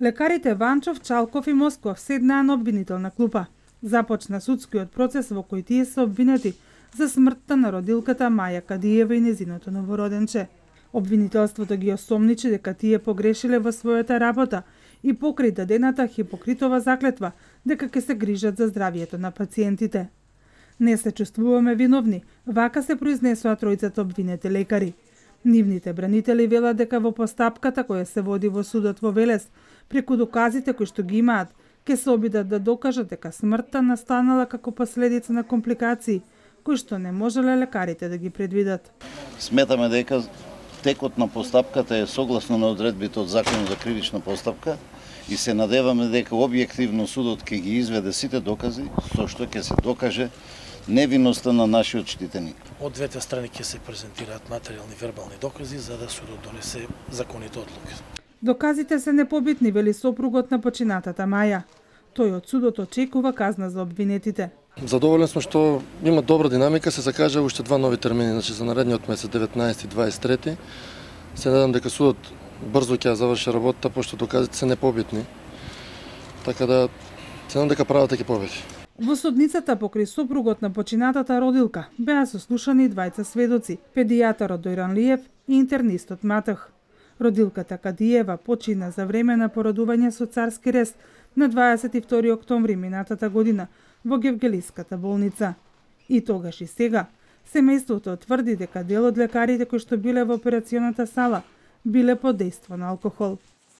Лекарите Ванчов, Чалков и Москов седнаа на обвинителна клупа. Започна судскиот процес во кој тие се обвинети за смртта на родилката Маја Кадиева и незиното новороденче. Обвинителството ги осомничи дека тие погрешиле во својата работа и покри дадената Хипокритова заклетва дека ќе се грижат за здравието на пациентите. Не се чувствуваме виновни, вака се произнесоа тројцата обвинети лекари. Нивните бранители велат дека во постапката која се води во судот во Велес, преку доказите кои што ги имаат, ќе се обидат да докажат дека смртта настанала како последица на компликации, кои што не можеле лекарите да ги предвидат. Сметаме дека текот на постапката е согласно на одредбите од Законот за кривична постапка и се надеваме дека објективно судот ќе ги изведе сите докази со што ќе се докаже невиноста на нашиот штитеник. Од двете страни ќе се презентираат материјални вербални докази за да судот донесе законите одлуки. Доказите се непобитни, вели сопругот на починатата Маја. Тој од судот очекува казна за обвинетите. Задоволен сме што има добра динамика, се закажа уште два нови термини, значи за наредниот месец 19 и 23. Се надам дека судот брзо ќе заврши работата, пошто доказите се непобитни. Така да се надам дека правата ќе победи. Во судницата покрај сопругот на починатата родилка беа сослушани двајца сведоци, педијатарот Дојран Лиев и интернистот Матах. Родилката Кадиева почина за време на породување со царски рест на 22 октомври минатата година во Гевгелиската болница. И тогаш и сега, семејството тврди дека дел од лекарите кои што биле во операционата сала биле под дејство на алкохол.